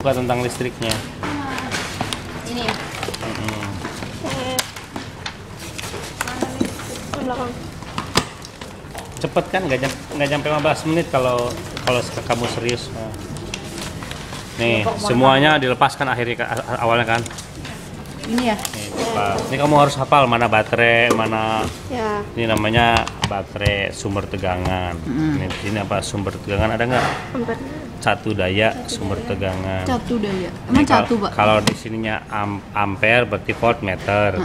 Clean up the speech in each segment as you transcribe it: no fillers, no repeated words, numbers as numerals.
Bukan tentang listriknya. Ini ya. Belakang. Cepet kan, nggak nyampe 15 menit kalau kamu serius. Nih, semuanya dilepaskan akhirnya awalnya kan. Ini ya. Nih, lepas. Ini kamu harus hafal mana baterai, mana Ya. ini namanya baterai sumber tegangan. Ini apa sumber tegangan ada nggak? Hampir. Catu daya sumber tegangan. Catu daya. Emang Nih, catu, Pak? Kalau di sininya ampere berarti voltmeter.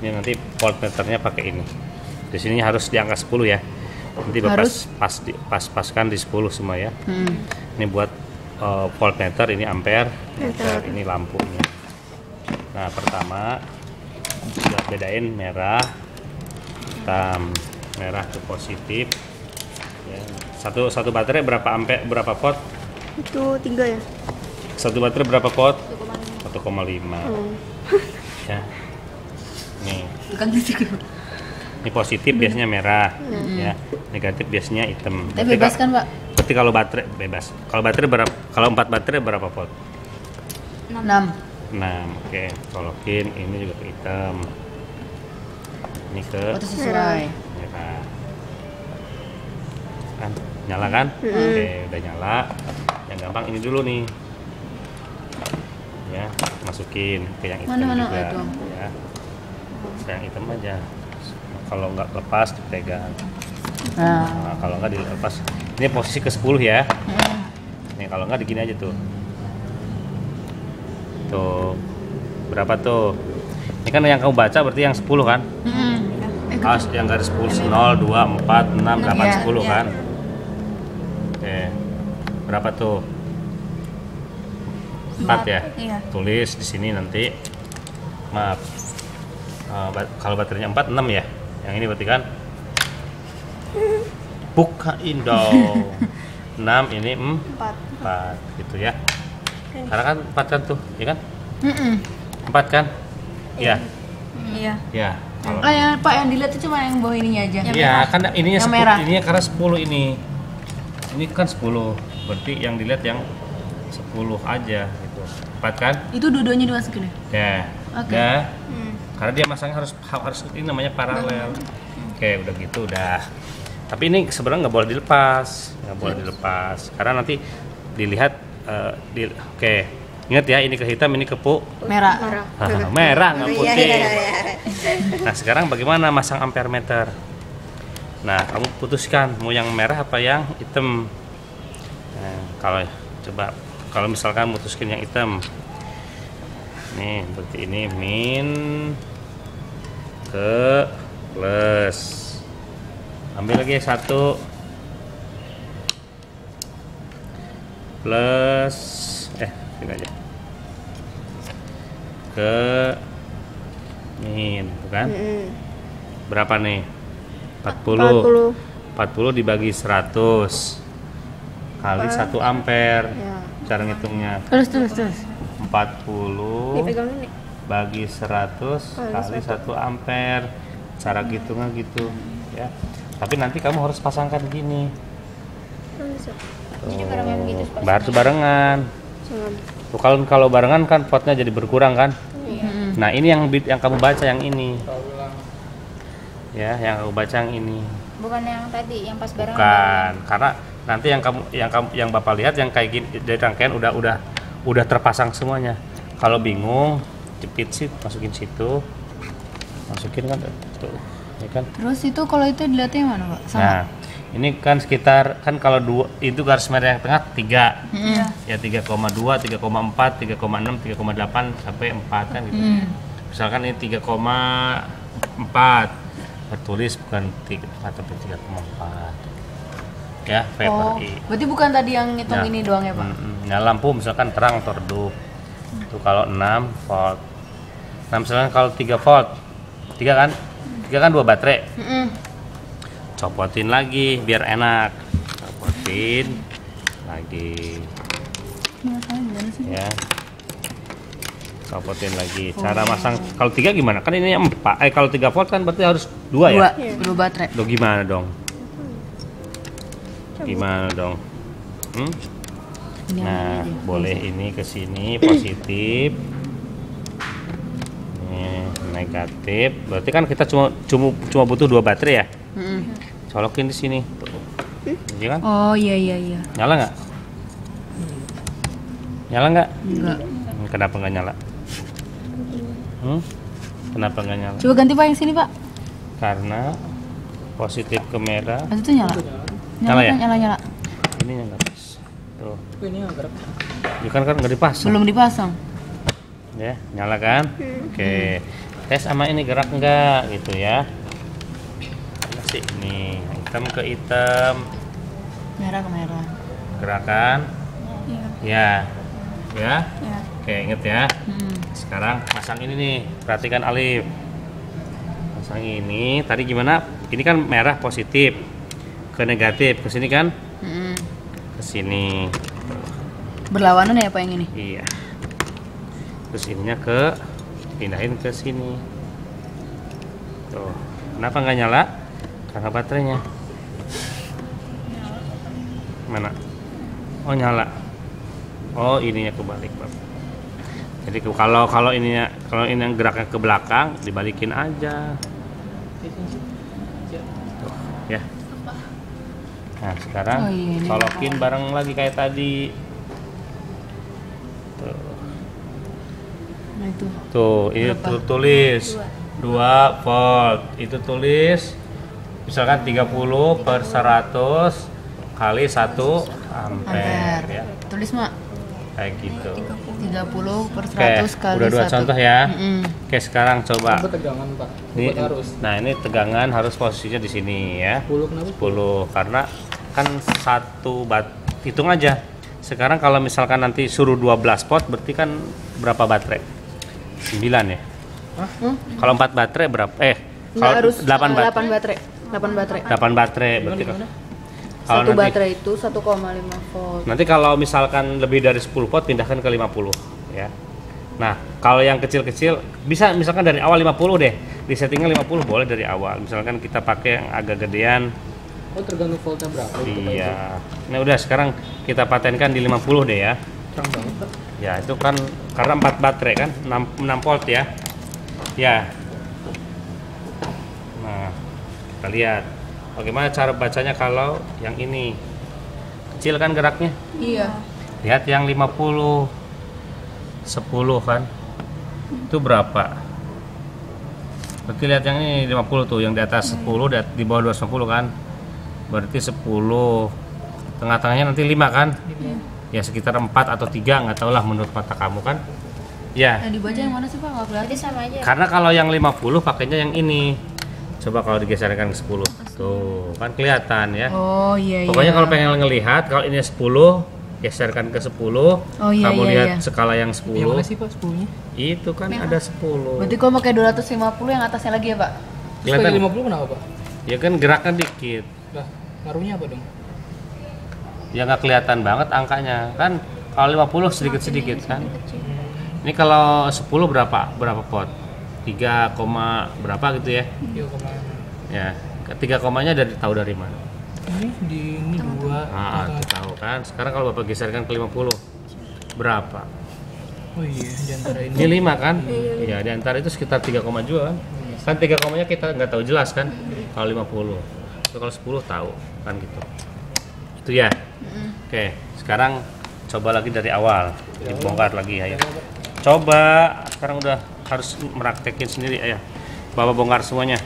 Ini nanti voltmeternya pakai ini. Di sini harus di angka 10 ya. Nanti Bapak paskan di 10 semua ya. Ini buat voltmeter, ini ampere, meter, ini lampunya. Nah, pertama sudah bedain merah, hitam. Merah itu positif. Ya. Satu baterai berapa ampere, berapa volt? Itu 3 ya. Satu baterai berapa volt? 1,5. Ya. Nih. Bukan listrik. Ini positif biasanya merah, ya. Negatif biasanya hitam. Tapi bebas kan, Pak? Berarti kalau baterai bebas. Kalau baterai berapa? Kalau 4 baterai berapa volt? 6. 6. Oke, colokin ini juga ke hitam. Ini ke Oh, itu sesuai. merah. Kan nyala kan? Oke, udah nyala. Yang gampang ini dulu nih. Ya, masukin ke yang hitam Mana-mana juga. itu? Ya. Ke yang hitam aja. Kalau nggak lepas dipegang. Nah, kalau nggak dilepas, ini posisi ke 10 ya. Nih kalau nggak digini aja tuh. Tuh, berapa tuh? Ini kan yang kamu baca berarti yang 10 kan? Yang garis 10, 0, 2, 4, 6, 8, 10 kan? Oke, berapa tuh? 4 ya? Iya. Tulis di sini nanti. Maaf, kalau baterainya 4, 6 ya? Yang ini berarti kan? Bukain dong. 6 ini 4 gitu ya. Karena kan 4 kan tuh, ya kan? 4 kan? Iya. Iya. Ya. Yang Pak yang dilihat itu cuma yang bawah ininya aja. Iya, kan ininya Yang 10, merah. ininya karena 10 ini. Ini kan 10. Berarti yang dilihat yang 10 aja gitu. 4 kan? Itu dua-duanya dimasukin ya? Ya. Oke. Dah. Karena dia masangnya harus ini namanya paralel. Oke, udah gitu udah. Tapi ini sebenarnya nggak boleh dilepas, karena nanti dilihat oke. Ingat ya, ini ke hitam, ini ke Merah. merah nggak putih. Iya. Nah sekarang bagaimana masang ampere meter? Nah kamu putuskan mau yang merah apa yang hitam. Nah, kalau misalkan putuskan yang hitam, nih berarti ini min ke plus. Ambil lagi 1 plus sini aja ke min, bukan? Berapa nih? 40. 40 dibagi 100 kali 1 ampere. Ya. Cara ngitungnya Terus. Dipegang 40 ini. bagi 100 kali 1 ampere. Cara ngitungnya gitu ya. Tapi nanti kamu harus pasangkan gini. Jadi barengan gitu. Baru barengan. Tuh, kalau barengan kan potnya jadi berkurang kan? Nah, ini yang kamu baca yang ini. Ya, yang aku baca yang ini. Bukan yang tadi, yang pas barengan. Bukan, karena nanti yang Bapak lihat yang kayak gini dari rangkaian udah terpasang semuanya. Kalau bingung, jepit sih, masukin situ. Masukin kan tuh, ya kan? Terus itu kalau itu dilihatnya yang mana, Pak? Sama. Nah, ini kan sekitar kan kalau itu garis merah yang tengah 3. Ya 3,2, 3,4, 3,6, 3,8 sampai 4 kan gitu. Misalkan ini 3,4. Tertulis bukan 3,4 tapi 3,4. Ya, V per I. Berarti bukan tadi yang ngitung ini doang ya, Pak? Nah, lampu misalkan terang atau redup. Itu kalau 6 volt. Nah, misalkan kalau 3 volt. 3 kan? 3 kan 2 baterai. Copotin lagi biar enak. Copotin lagi. Ya. Copotin lagi. Cara masang kalau 3 gimana? Kan ini 4. Kalau 3 volt kan berarti harus 2 ya? 2 baterai. Loh gimana dong? Gimana dong? Ini Nah, aja. boleh ini ke sini positif. Nih, negatif. Berarti kan kita cuma butuh 2 baterai ya. Colokin di sini. Iya kan? Oh iya. Nyala nggak? Nyala nggak? Enggak. Kenapa nggak nyala? Kenapa nggak nyala? Coba ganti Pak yang sini Pak. Karena positif ke merah. Pas itu nyala. Nyala ya? Nyala. Ini yang nggak pas. Tuh. Ini ya kan nggak dipasang. Belum dipasang. Ya, nyala kan? Oke. Tes sama ini gerak nggak gitu ya? Mana sih? Nih, hitam ke hitam. Merah ke merah. Gerakan? Ya. Ya? Ya. Oke, inget ya. Sekarang pasang ini nih, perhatikan Alif. Pasang ini, tadi gimana? Ini kan merah positif ke negatif, ke sini kan? Ke sini. Berlawanan ya Pak yang ini? Iya. Terus ininya pindahin ke sini. Tuh. Kenapa nggak nyala? Karena baterainya. Mana? Oh, nyala. Oh, ininya kebalik, Bapak. Jadi kalau ini yang geraknya ke belakang, dibalikin aja. Tuh, ya. Nah, sekarang ini colokin bareng lagi kayak tadi. Tuh. Nah itu. Tuh, ini tulis 2 volt. Itu tulis misalkan 30 per 100 kali 1 ampere ya. Tulis Mak. Kayak gitu. 30 per 100 Oke, kali udah 2 1. contoh ya. Oke, sekarang coba. Tegangan Pak. Ini, nah ini tegangan harus posisinya di sini ya. 10 kenapa? 10 karena kan hitung aja. Sekarang kalau misalkan nanti suruh 12 volt berarti kan berapa baterai? 9 ya. Kalau 4 baterai berapa? Kalau Harus 8 baterai. 8 baterai. 8 baterai. 8 baterai berarti kan. Kalau Satu nanti, baterai itu 1,5 volt. nanti kalau misalkan lebih dari 10 volt pindahkan ke 50 ya. Nah, kalau yang kecil-kecil bisa misalkan dari awal 50 deh. Di settingnya 50 boleh dari awal. Misalkan kita pakai yang agak gedean. Oh, tergantung voltnya berapa? Iya. Nah, udah sekarang kita patenkan di 50 deh ya. Terang banget Pak. Ya, itu kan karena 4 baterai kan 6 volt ya. Ya. Nah, kita lihat bagaimana cara bacanya kalau yang ini. Kecil kan geraknya? Iya. Lihat yang 50 10 kan. Itu berapa? Berarti lihat yang ini 50 tuh, yang di atas 10 di bawah 250 kan. Berarti 10. Tengah-tengahnya nanti 5 kan? Ya sekitar 4 atau 3, nggak tahu lah menurut mata kamu kan. Ya. Yang dibaca yang mana sih Pak? Nggak kelihatan. Berarti sama aja. Karena kalau yang 50 pakainya yang ini. Coba kalau digeserkan ke 10. Tuh, kan kelihatan ya. Oh iya. Pokoknya kalau pengen ngelihat kalau ini 10, geserkan ke 10. Oh, iya, Kamu iya, lihat iya. skala yang Yang mana 10. sih Pak 10-nya? Itu kan ada 10. Berarti kalau pakai 250 yang atasnya lagi ya Pak? Terus Kelihatan. pakai 50 kenapa Pak? Ya kan geraknya dikit. Lah, ngaruhnya apa dong? Ya nggak kelihatan banget angkanya kan. Kalau 50 sedikit-sedikit kan. Ini kalau 10 berapa pot? 3, berapa gitu ya? 3,6. Ya, 3 komanya tahu dari mana? Ini 2. Ah, itu tahu kan. Sekarang kalau Bapak geserkan ke 50 berapa? Oh iya, di antara ini. Ini 5 kan? Iya, di antara itu sekitar 3 koma juga kan? Kan 3 komanya kita nggak tahu jelas kan? Kalau 50. So, kalau 10 tahu kan gitu. Itu ya. Oke, sekarang coba lagi dari awal. Dibongkar lagi ayo. Coba sekarang udah harus meraktekin sendiri ya. Bapak bongkar semuanya.